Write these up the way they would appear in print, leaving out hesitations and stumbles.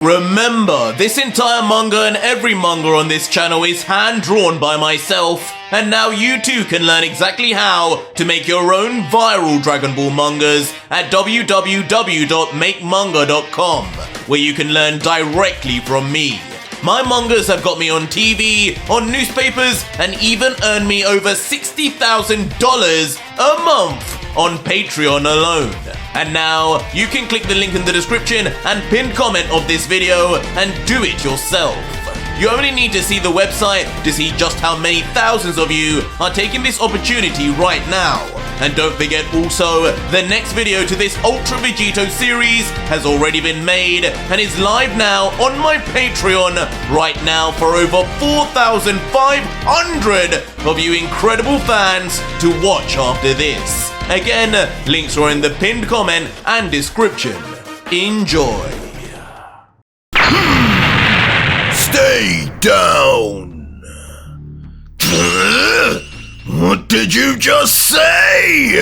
Remember, this entire manga and every manga on this channel is hand-drawn by myself, and now you too can learn exactly how to make your own viral Dragon Ball mangas at www.makemanga.com, where you can learn directly from me. My mangas have got me on TV, on newspapers, and even earned me over $60,000 a month on Patreon alone. And now, you can click the link in the description and pinned comment of this video and do it yourself. You only need to see the website to see just how many thousands of you are taking this opportunity right now. And don't forget also, the next video to this Ultra Vegito series has already been made and is live now on my Patreon right now for over 4,500 of you incredible fans to watch after this. Again, links are in the pinned comment and description. Enjoy. Stay down! What did you just say?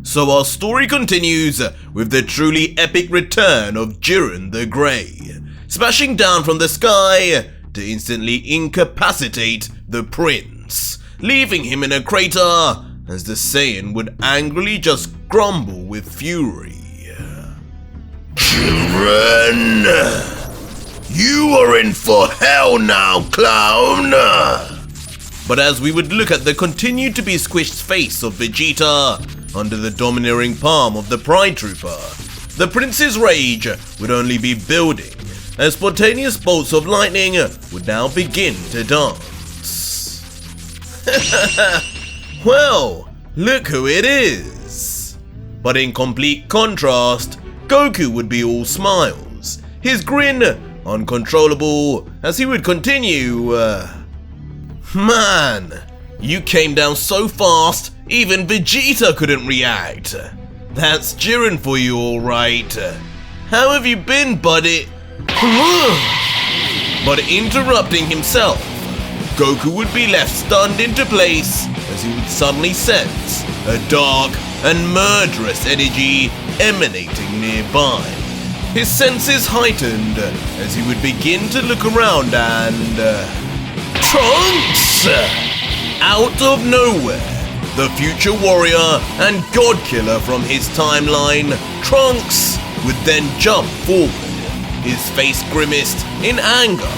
So our story continues with the truly epic return of Jiren the Grey, smashing down from the sky to instantly incapacitate the prince, leaving him in a crater as the Saiyan would angrily just grumble with fury. Jiren! You are in for hell now, clown! But as we would look at the continued to be squished face of Vegeta under the domineering palm of the Pride Trooper, the prince's rage would only be building as spontaneous bolts of lightning would now begin to dance. Well, look who it is! But in complete contrast, Goku would be all smiles, his grin uncontrollable as he would continue, Man, you came down so fast, even Vegeta couldn't react. That's Jiren for you, alright. How have you been, buddy? But interrupting himself, Goku would be left stunned into place as he would suddenly sense a dark and murderous energy emanating nearby. His senses heightened as he would begin to look around and... Trunks! Out of nowhere, the future warrior and god killer from his timeline, Trunks, would then jump forward, his face grimaced in anger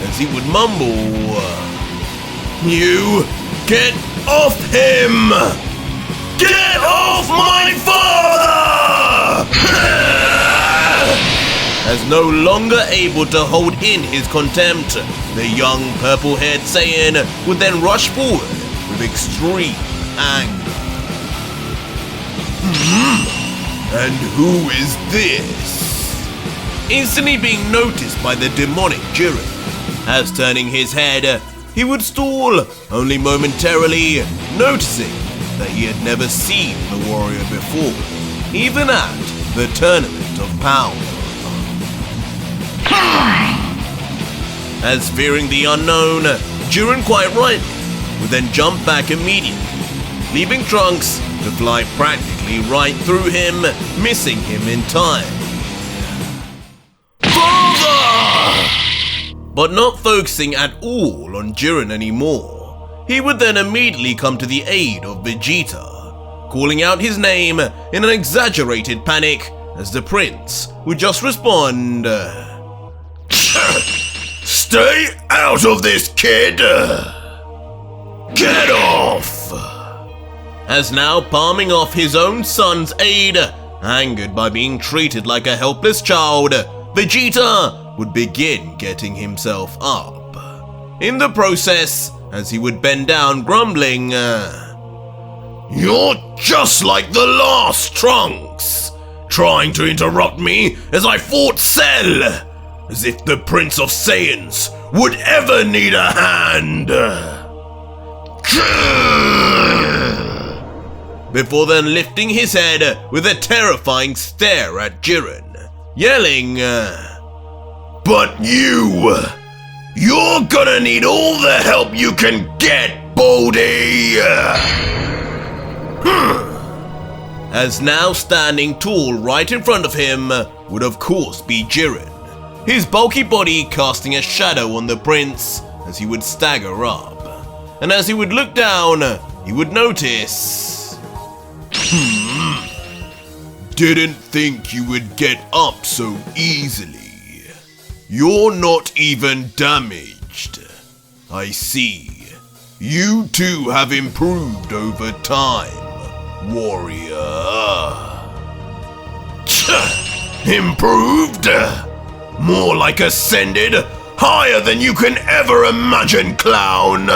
as he would mumble, You get off him! Get off my father! As no longer able to hold in his contempt, the young purple-haired Saiyan would then rush forward with extreme anger. And who is this? Instantly being noticed by the demonic Jiren, as turning his head, he would stall, only momentarily, noticing that he had never seen the warrior before, even at the Tournament of Power. As fearing the unknown, Jiren quite rightly would then jump back immediately, leaving Trunks to fly practically right through him, missing him entirely. Father! But not focusing at all on Jiren anymore, he would then immediately come to the aid of Vegeta, calling out his name in an exaggerated panic as the prince would just respond, Stay out of this, kid! Get off! As now palming off his own son's aid, angered by being treated like a helpless child, Vegeta would begin getting himself up. In the process, as he would bend down grumbling, You're just like the last, Trunks! Trying to interrupt me as I fought Cell! As if the Prince of Saiyans would ever need a hand! Before then lifting his head with a terrifying stare at Jiren, yelling, But you're gonna need all the help you can get, Baldy! As now standing tall right in front of him would of course be Jiren, his bulky body casting a shadow on the prince as he would stagger up. And as he would look down, he would notice... Didn't think you would get up so easily. You're not even damaged. I see. You too have improved over time, warrior. Improved? More like ascended, higher than you can ever imagine, clown.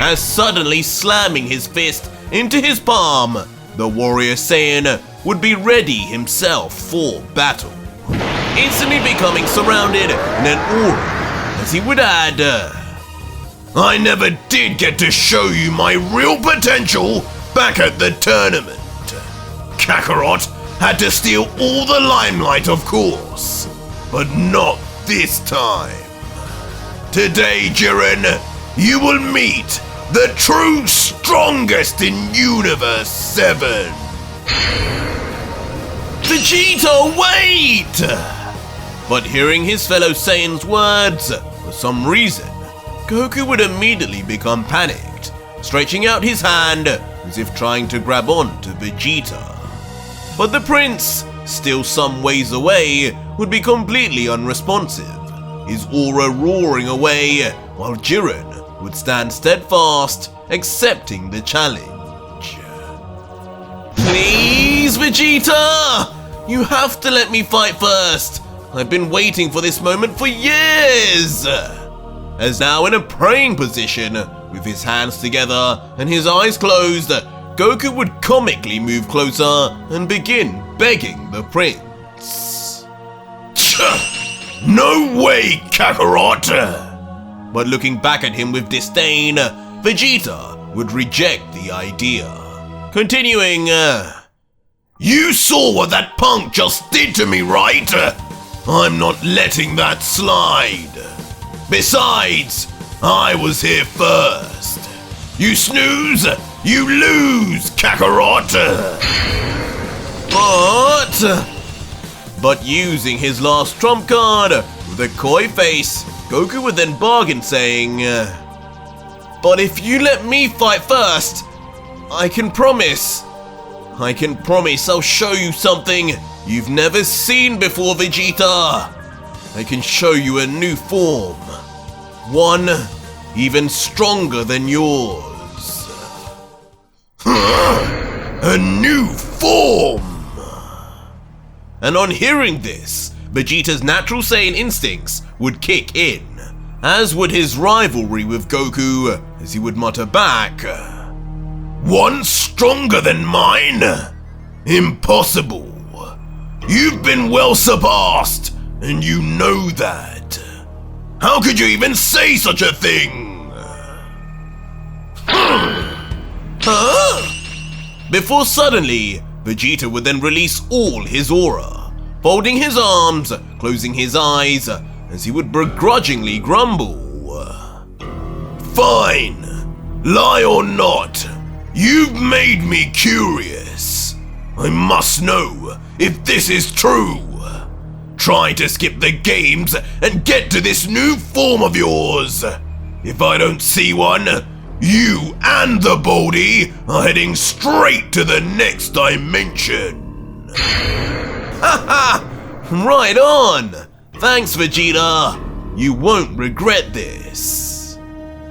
As suddenly slamming his fist into his palm, the warrior Saiyan would be ready himself for battle, instantly becoming surrounded in an aura as he would add, I never did get to show you my real potential back at the tournament. Kakarot had to steal all the limelight, of course, but not this time. Today, Jiren, you will meet the true strongest in Universe 7. Vegito, wait! But hearing his fellow Saiyan's words, for some reason, Goku would immediately become panicked, stretching out his hand as if trying to grab on to Vegeta. But the prince, still some ways away, would be completely unresponsive, his aura roaring away, while Jiren would stand steadfast, accepting the challenge. Please, Vegeta! You have to let me fight first! I've been waiting for this moment for years! As now in a praying position, with his hands together and his eyes closed, Goku would comically move closer and begin begging the prince. No way, Kakarot! But looking back at him with disdain, Vegeta would reject the idea. Continuing, You saw what that punk just did to me, right? I'm not letting that slide. Besides, I was here first. You snooze, you lose, Kakarot! But using his last trump card, with a coy face, Goku would then bargain saying, but if you let me fight first, I can promise I'll show you something you've never seen before, Vegeta. I can show you a new form. One even stronger than yours. A new form! And on hearing this, Vegeta's natural Saiyan instincts would kick in, as would his rivalry with Goku, as he would mutter back, One stronger than mine? Impossible. You've been well surpassed, and you know that. How could you even say such a thing? Before suddenly, Vegeta would then release all his aura, folding his arms, closing his eyes, as he would begrudgingly grumble. Fine. Lie or not, you've made me curious. I must know if this is true. Try to skip the games and get to this new form of yours. If I don't see one, you and the Baldy are heading straight to the next dimension. Haha! Right on! Thanks, Vegeta! You won't regret this.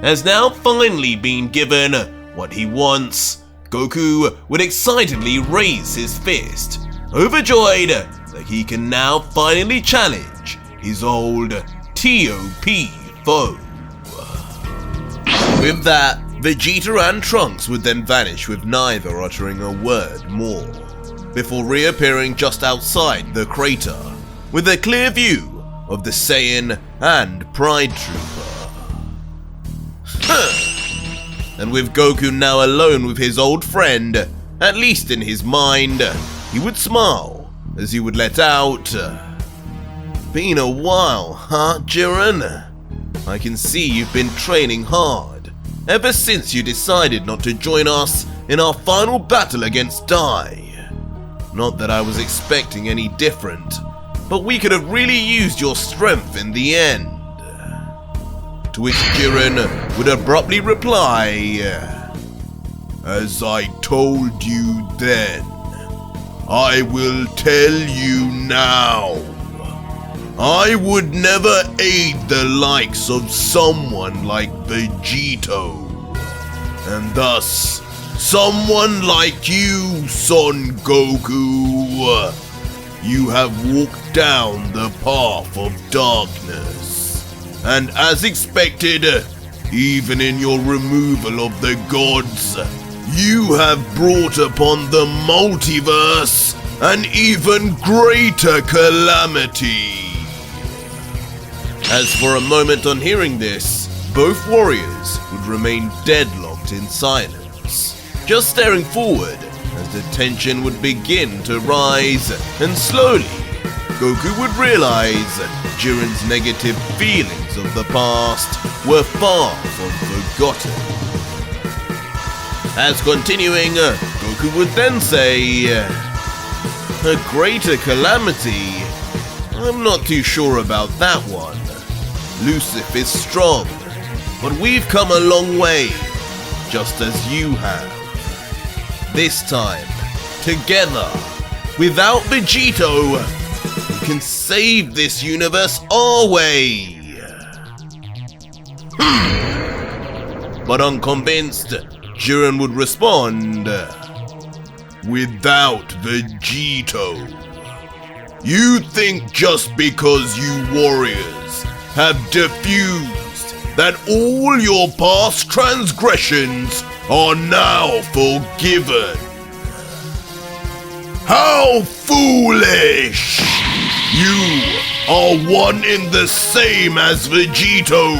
As now finally being given what he wants, Goku would excitedly raise his fist, overjoyed that he can now finally challenge his old T.O.P. foe. With that, Vegeta and Trunks would then vanish with neither uttering a word more, before reappearing just outside the crater, with a clear view of the Saiyan and Pride Trooper. And with Goku now alone with his old friend, at least in his mind, he would smile as he would let out, Been a while, huh, Jiren? I can see you've been training hard, ever since you decided not to join us in our final battle against Dai. Not that I was expecting any different, but we could have really used your strength in the end. To which Jiren would abruptly reply, As I told you then, I will tell you now. I would never aid the likes of someone like Vegito. And thus, someone like you, Son Goku, you have walked down the path of darkness. And as expected, even in your removal of the gods, you have brought upon the multiverse an even greater calamity. As for a moment on hearing this, both warriors would remain deadlocked in silence, just staring forward as the tension would begin to rise, and slowly, Goku would realize Jiren's negative feelings of the past were far from forgotten. As continuing, Goku would then say, a greater calamity? I'm not too sure about that one. Lucif is strong, but we've come a long way, just as you have. This time, together, without Vegito, we can save this universe our way. But unconvinced, Jiren would respond, Without Vegito. You think just because you warriors have diffused that all your past transgressions are now forgiven? How foolish! You are one in the same as Vegito.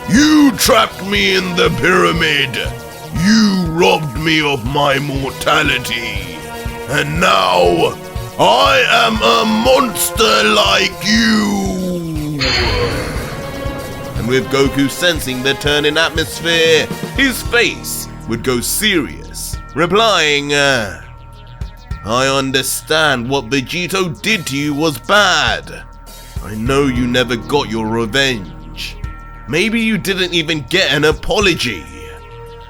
You trapped me in the pyramid. You robbed me of my mortality. And now, I am a monster like you! And with Goku sensing the turn in atmosphere, his face would go serious, replying, I understand what Vegito did to you was bad. I know you never got your revenge. Maybe you didn't even get an apology.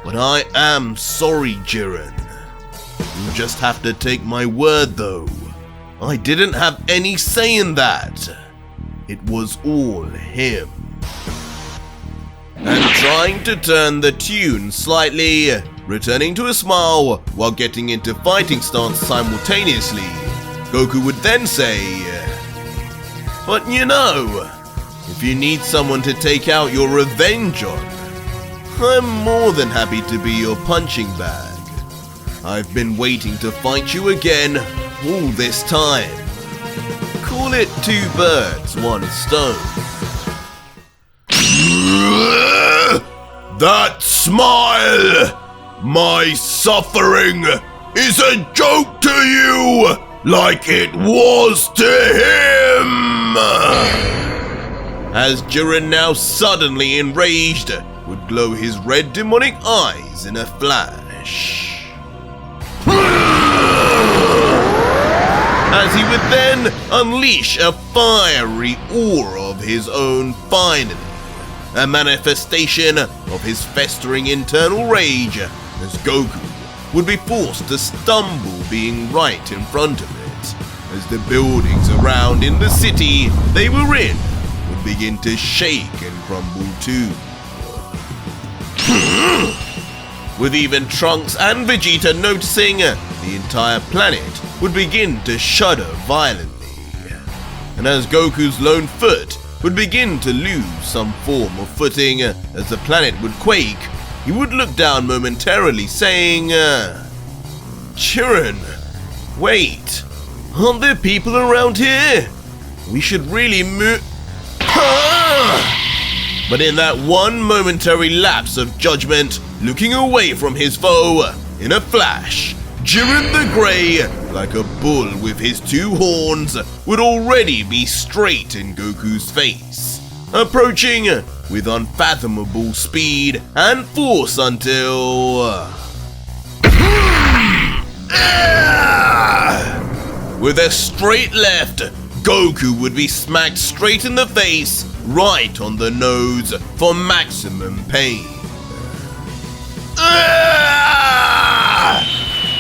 But I am sorry, Jiren. You just have to take my word though. I didn't have any say in that. It was all him. And trying to turn the tune slightly, returning to a smile while getting into fighting stance simultaneously, Goku would then say, but you know, if you need someone to take out your revenge on, I'm more than happy to be your punching bag. I've been waiting to fight you again all this time. Call it 2 birds, 1 stone. That smile! My suffering is a joke to you, like it was to him! As Jiren, now suddenly enraged, would glow his red demonic eyes in a flash. As he would then unleash a fiery aura of his own finally, a manifestation of his festering internal rage, as Goku would be forced to stumble being right in front of it, as the buildings around in the city they were in would begin to shake and crumble too. With even Trunks and Vegeta noticing, the entire planet would begin to shudder violently. And as Goku's lone foot would begin to lose some form of footing as the planet would quake, he would look down momentarily saying, Jiren, wait, aren't there people around here? We should really move. But in that one momentary lapse of judgment, looking away from his foe, in a flash, Jiren the Grey, like a bull with his 2 horns, would already be straight in Goku's face, approaching with unfathomable speed and force until... With a straight left, Goku would be smacked straight in the face, right on the nose, for maximum pain.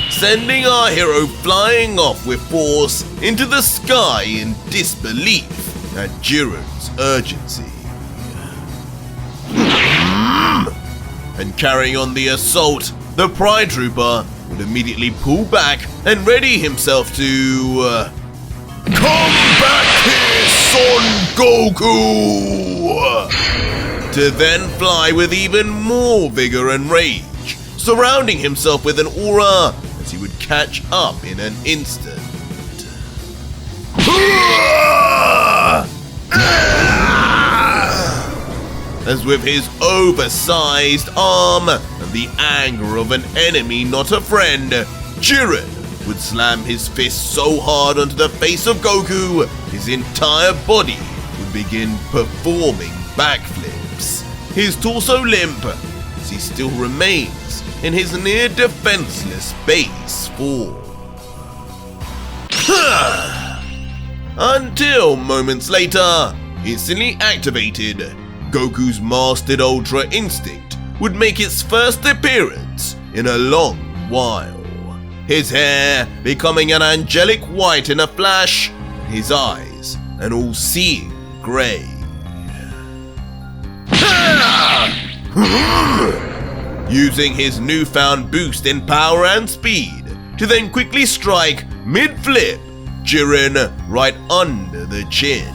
Sending our hero flying off with force into the sky in disbelief at Jiren's urgency. And carrying on the assault, the Pride Trooper would immediately pull back and ready himself to Come back here, Son Goku! To then fly with even more vigor and rage, surrounding himself with an aura as he would catch up in an instant. As with his oversized arm and the anger of an enemy, not a friend, Jiren would slam his fist so hard onto the face of Goku, his entire body would begin performing backflips. His torso limp, as he still remains in his near defenseless base form. Until moments later, instantly activated, Goku's mastered Ultra Instinct would make its first appearance in a long while. His hair becoming an angelic white in a flash, his eyes an all-seeing grey. Using his newfound boost in power and speed to then quickly strike mid-flip Jiren right under the chin,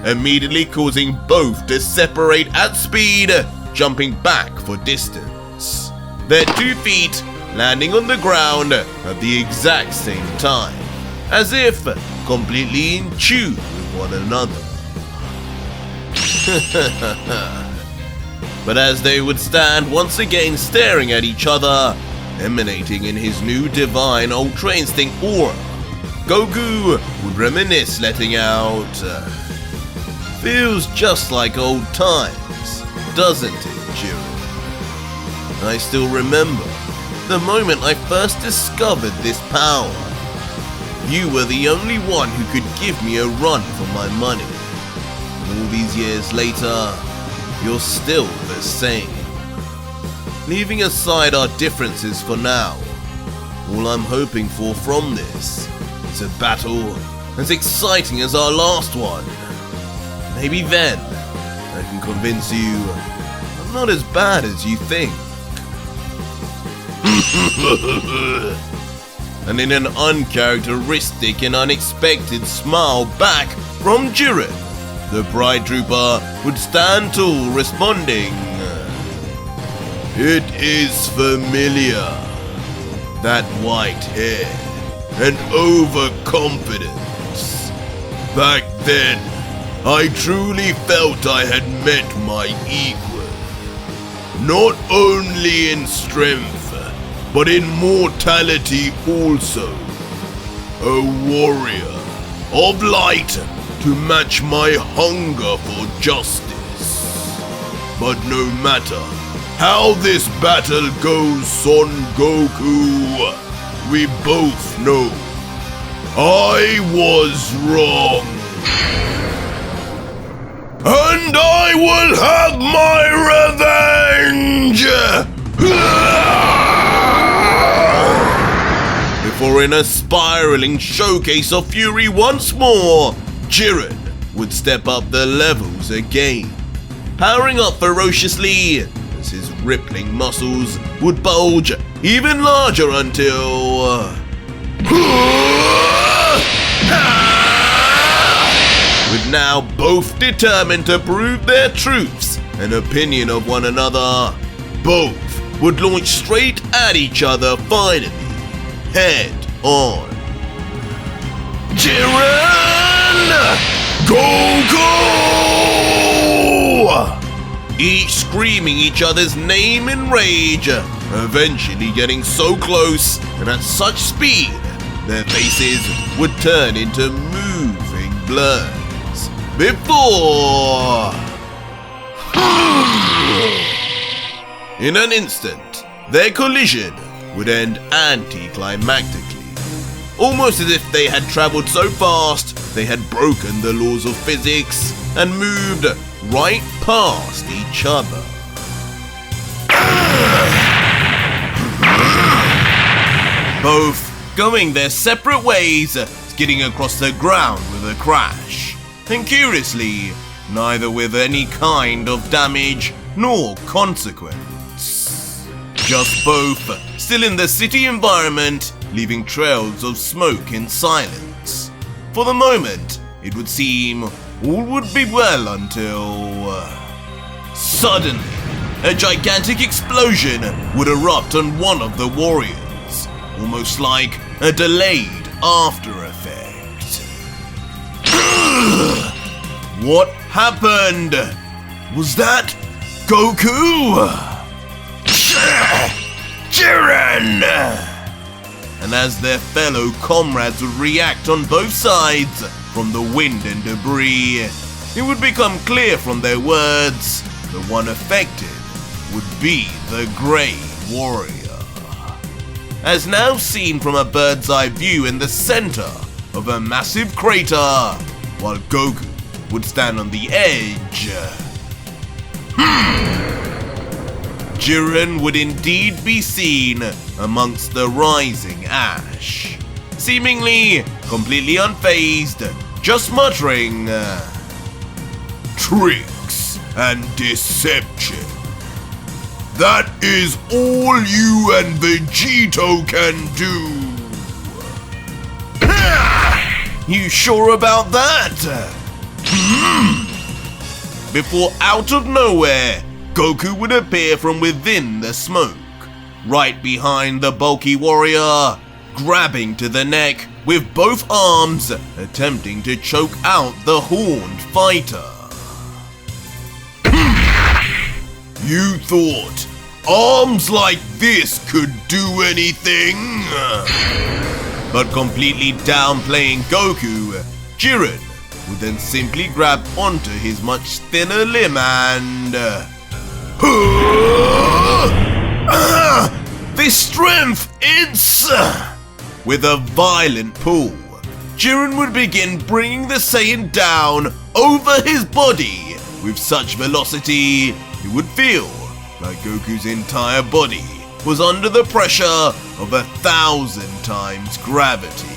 immediately causing both to separate at speed, jumping back for distance. Their 2 feet landing on the ground at the exact same time, as if completely in tune with one another. But as they would stand once again staring at each other, emanating in his new divine Ultra Instinct aura, Goku would reminisce, letting out, feels just like old times, doesn't it, Jiren? I still remember the moment I first discovered this power. You were the only one who could give me a run for my money. And all these years later, you're still the same. Leaving aside our differences for now, all I'm hoping for from this is a battle as exciting as our last one. Maybe then I can convince you I'm not as bad as you think. And in an uncharacteristic and unexpected smile back from Jiren, the Pride Trooper would stand tall, responding, "It is familiar. That white hair and overconfidence. Back then, I truly felt I had met my equal. Not only in strength, but in mortality also. A warrior of light to match my hunger for justice. But no matter how this battle goes, Son Goku, we both know I was wrong. And I will have my revenge!" Before, in a spiraling showcase of fury once more, Jiren would step up the levels again, powering up ferociously as his rippling muscles would bulge even larger until... with now both determined to prove their truths and opinion of one another, both would launch straight at each other finally, head on. Jiren! Goku! Each screaming each other's name in rage, eventually getting so close and at such speed, their faces would turn into moving blurs. Before... in an instant, their collision would end anticlimactically, almost as if they had traveled so fast they had broken the laws of physics and moved right past each other. Both going their separate ways, skidding across the ground with a crash, and curiously, neither with any kind of damage nor consequence. Just both still in the city environment, leaving trails of smoke in silence. For the moment, it would seem all would be well until... Suddenly, a gigantic explosion would erupt on one of the warriors, almost like a delayed after effect. What happened? Was that Goku? Jiren! And as their fellow comrades would react on both sides from the wind and debris, it would become clear from their words the one affected would be the Grey Warrior. As now seen from a bird's eye view in the center of a massive crater, while Goku would stand on the edge. Jiren would indeed be seen amongst the rising ash, seemingly completely unfazed, just muttering, "Tricks and deception. That is all you and Vegito can do." You sure about that? Before out of nowhere, Goku would appear from within the smoke, right behind the bulky warrior, grabbing to the neck with both arms, attempting to choke out the horned fighter. You thought arms like this could do anything? But completely downplaying Goku, Jiren would then simply grab onto his much thinner limb and... This strength, it's... With a violent pull, Jiren would begin bringing the Saiyan down over his body with such velocity it would feel like Goku's entire body was under the pressure of 1,000 times gravity.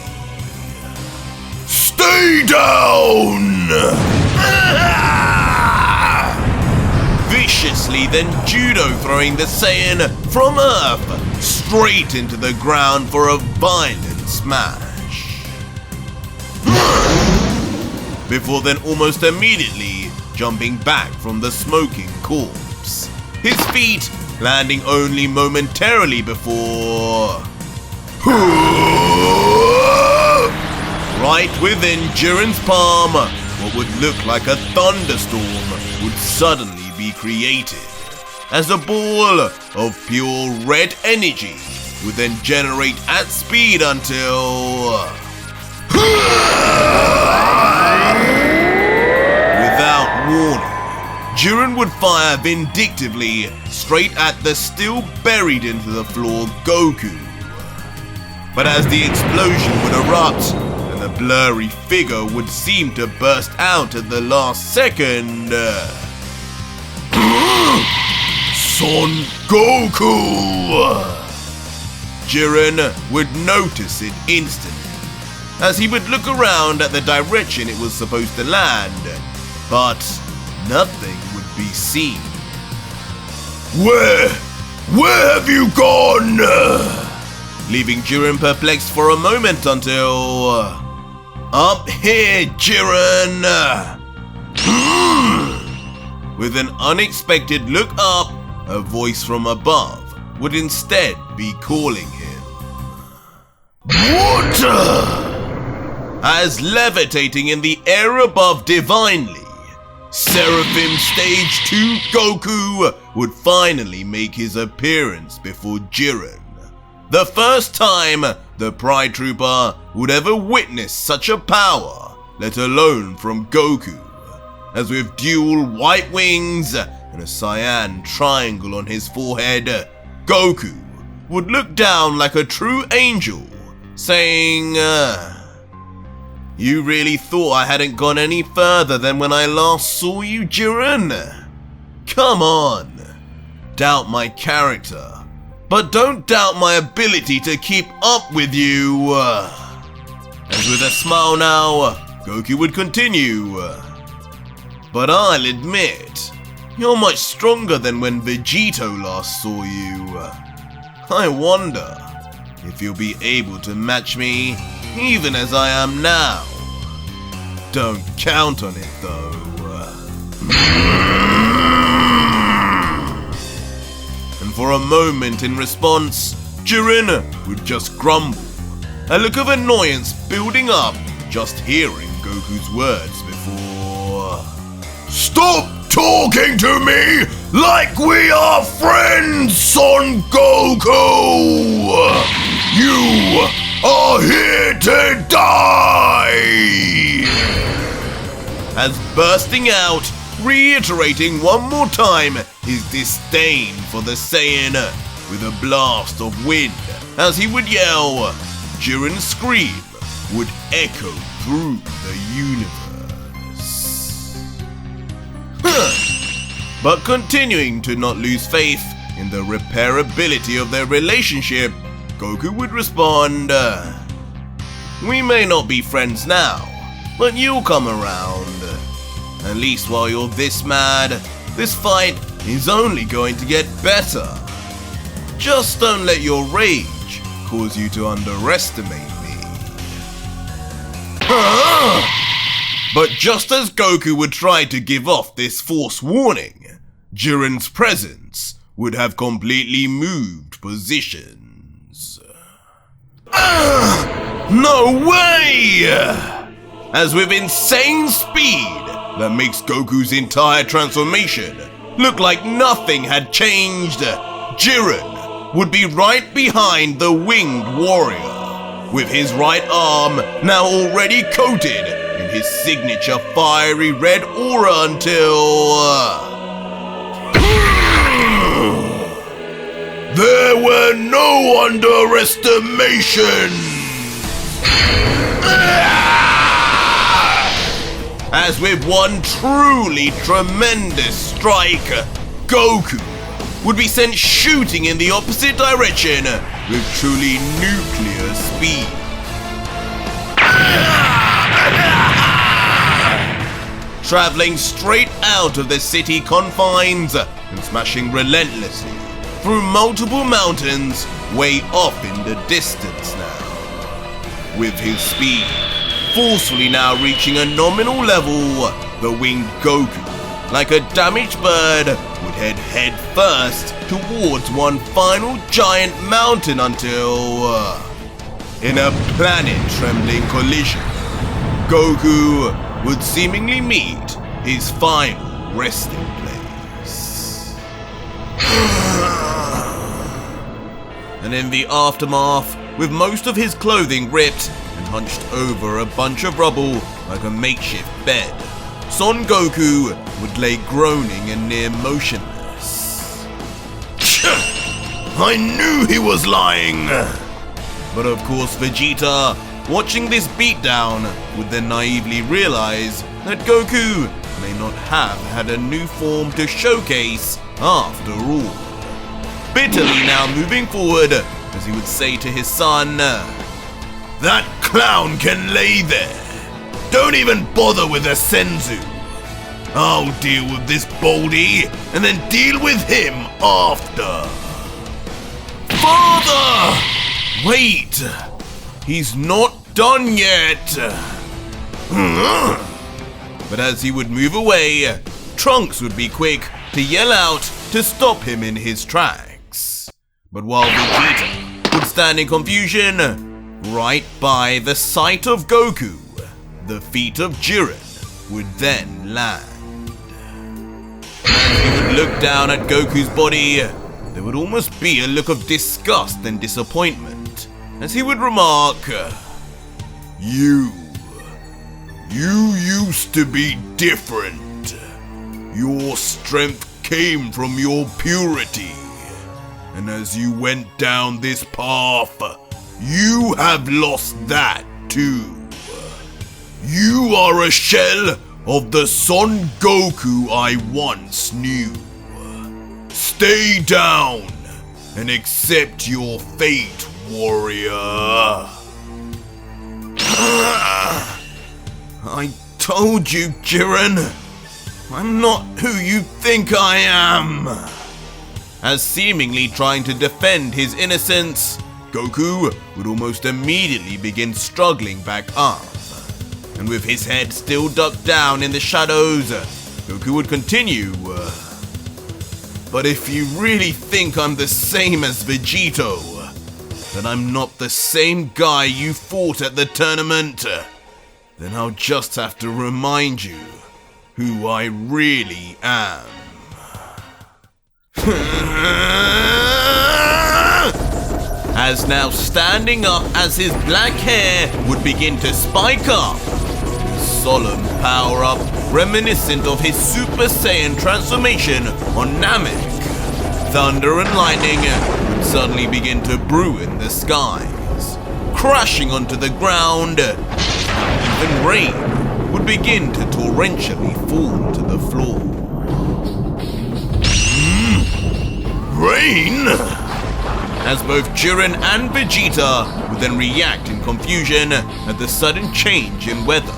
Stay down! Viciously then judo throwing the Saiyan from Earth straight into the ground for a violent smash. Before then almost immediately jumping back from the smoking corpse, his feet landing only momentarily before... Right within Jiren's palm, what would look like a thunderstorm would suddenly be created, as a ball of pure red energy would then generate at speed until... Without warning, Jiren would fire vindictively straight at the still buried into the floor Goku. But as the explosion would erupt, and the blurry figure would seem to burst out at the last second, Son Goku! Jiren would notice it instantly, as he would look around at the direction it was supposed to land, but nothing would be seen. Where have you gone? Leaving Jiren perplexed for a moment until... Up here, Jiren! With an unexpected look up, a voice from above would instead be calling him. What? As levitating in the air above divinely, Seraphim Stage 2 Goku would finally make his appearance before Jiren. The first time the Pride Trooper would ever witness such a power, let alone from Goku, as with dual white wings and a cyan triangle on his forehead, Goku would look down like a true angel, saying, "You really thought I hadn't gone any further than when I last saw you, Jiren? Come on, doubt my character, but don't doubt my ability to keep up with you." And with a smile now, Goku would continue, "But I'll admit, you're much stronger than when Vegito last saw you. I wonder if you'll be able to match me even as I am now. Don't count on it though." And for a moment in response, Jiren would just grumble, a look of annoyance building up just hearing Goku's words before. Stop talking to me like we are friends, Son Goku! You are here to die! As bursting out, reiterating one more time his disdain for the Saiyan with a blast of wind, as he would yell, Jiren's scream would echo through the universe. But continuing to not lose faith in the repairability of their relationship, Goku would respond, "We may not be friends now, but you'll come around. At least while you're this mad, this fight is only going to get better. Just don't let your rage cause you to underestimate me." But just as Goku would try to give off this false warning, Jiren's presence would have completely moved positions. No way! As with insane speed that makes Goku's entire transformation look like nothing had changed, Jiren would be right behind the winged warrior, with his right arm now already coated in his signature fiery red aura until... There were no underestimations! As with one truly tremendous strike, Goku would be sent shooting in the opposite direction with truly nuclear speed. Traveling straight out of the city confines and smashing relentlessly through multiple mountains way off in the distance now. With his speed forcefully now reaching a nominal level, the winged Goku, like a damaged bird, would head first towards one final giant mountain until, in a planet-trembling collision, Goku would seemingly meet his final resting place. And in the aftermath, with most of his clothing ripped and hunched over a bunch of rubble like a makeshift bed, Son Goku would lay groaning and near motionless. I knew he was lying! But of course Vegeta, watching this beatdown, would then naively realize that Goku may not have had a new form to showcase after all. Bitterly now moving forward, as he would say to his son, That clown can lay there! Don't even bother with a senzu! I'll deal with this Baldy, and then deal with him after! Father! Wait! He's not done yet! But as he would move away, Trunks would be quick to yell out to stop him in his tracks. But while Vegeta would stand in confusion, right by the sight of Goku, the feet of Jiren would then land. As he would look down at Goku's body, there would almost be a look of disgust and disappointment, as he would remark, You used to be different. Your strength came from your purity. And as you went down this path, you have lost that too. You are a shell of the Son Goku I once knew. Stay down and accept your fate, warrior. I told you, Jiren. I'm not who you think I am. As seemingly trying to defend his innocence, Goku would almost immediately begin struggling back up. And with his head still ducked down in the shadows, Goku would continue. But if you really think I'm the same as Vegito, then I'm not the same guy you fought at the tournament, then I'll just have to remind you who I really am. As now standing up as his black hair would begin to spike up, solemn power-up reminiscent of his Super Saiyan transformation on Namek. Thunder and lightning would suddenly begin to brew in the skies, crashing onto the ground. Even rain would begin to torrentially fall to the floor. Rain? As both Jiren and Vegeta would then react in confusion at the sudden change in weather,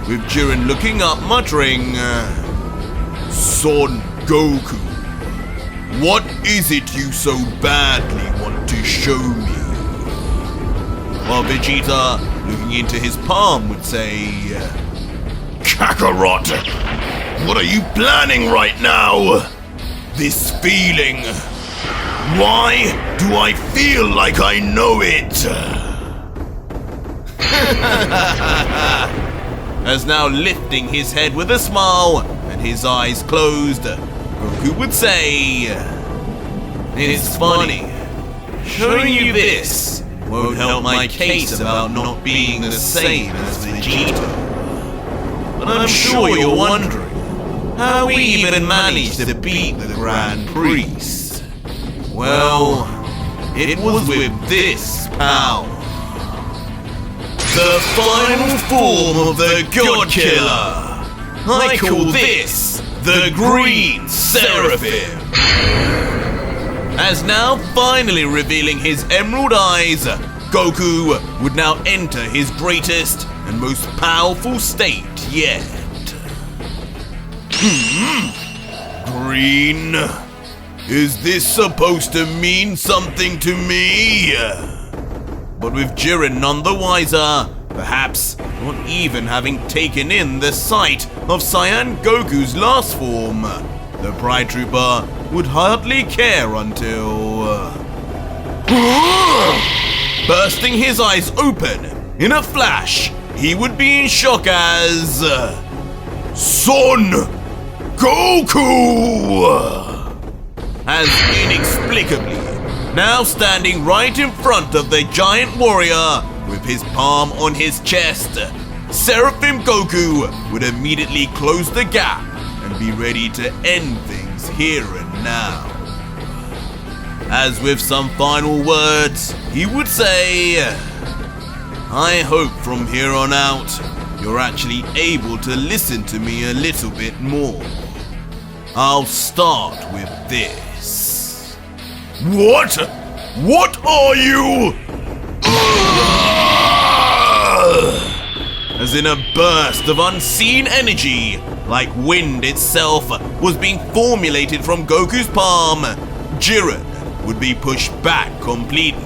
with Jiren looking up muttering, Son Goku, what is it you so badly want to show me? While Vegeta, looking into his palm, would say, Kakarot, what are you planning right now? This feeling, why do I feel like I know it? As now lifting his head with a smile and his eyes closed, Goku would say, It's funny, showing you this won't help my case about not being the same as Vegito. But I'm sure you're wondering how we even managed to beat the Grand Priest. Well, it was with this power. The final form of the God Killer. I call this the Green Seraphim. As now finally revealing his emerald eyes, Goku would now enter his greatest and most powerful state yet. Green? Is this supposed to mean something to me? But with Jiren none the wiser, perhaps not even having taken in the sight of Saiyan Goku's last form, the Pride Trooper would hardly care until... bursting his eyes open, in a flash, he would be in shock as... Son Goku! As inexplicably, now standing right in front of the giant warrior, with his palm on his chest, Seraphim Goku would immediately close the gap and be ready to end things here and now. As with some final words, he would say, I hope from here on out, you're actually able to listen to me a little bit more. I'll start with this. What? What are you? As in a burst of unseen energy, like wind itself, was being formulated from Goku's palm, Jiren would be pushed back completely,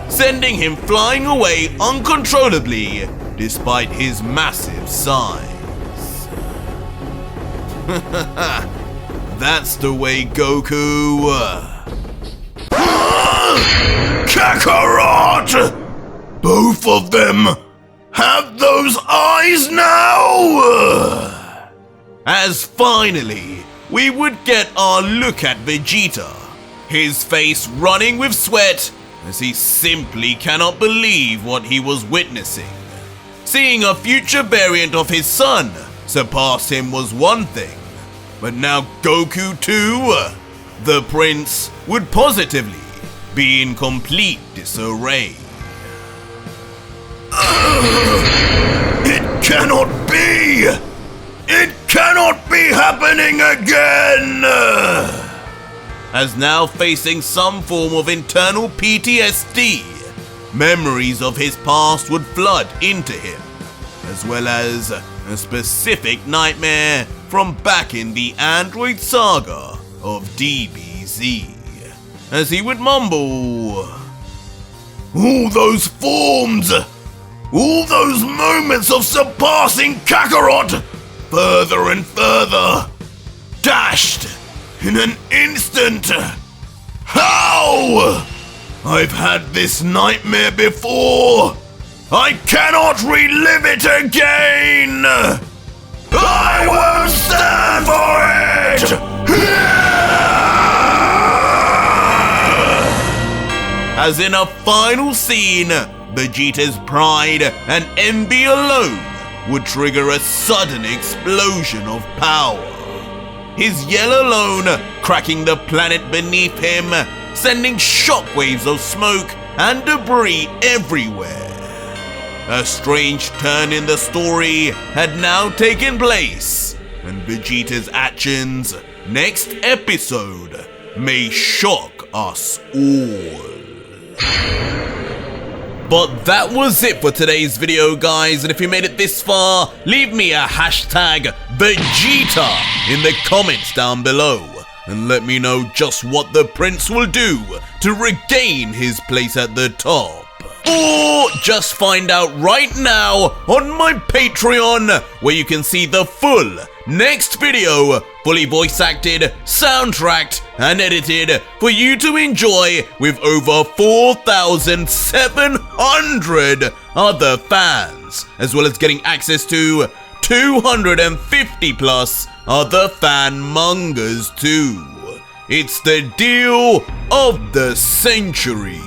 sending him flying away uncontrollably despite his massive size. That's the way, Goku. Kakarot! Both of them have those eyes now! As finally, we would get our look at Vegeta, his face running with sweat as he simply cannot believe what he was witnessing. Seeing a future variant of his son surpass him was one thing, but now Goku too, the prince, would positively be in complete disarray. It cannot be! It cannot be happening again! As now facing some form of internal PTSD, memories of his past would flood into him, as well as a specific nightmare from back in the Android saga of DBZ, as he would mumble, all those forms! All those moments of surpassing Kakarot! Further and further! Dashed! In an instant! How? I've had this nightmare before! I cannot relive it again! I won't stand for it! as in a final scene, Vegeta's pride and envy alone would trigger a sudden explosion of power. His yell alone cracking the planet beneath him, sending shockwaves of smoke and debris everywhere. A strange turn in the story had now taken place, and Vegeta's actions next episode may shock us all. But that was it for today's video, guys, and if you made it this far, leave me a hashtag Vegeta in the comments down below, and let me know just what the prince will do to regain his place at the top. Or just find out right now on my Patreon, where you can see the full next video, fully voice acted, soundtracked, and edited for you to enjoy with over 4,700 other fans, as well as getting access to 250 plus other fan mangas too. It's the deal of the century.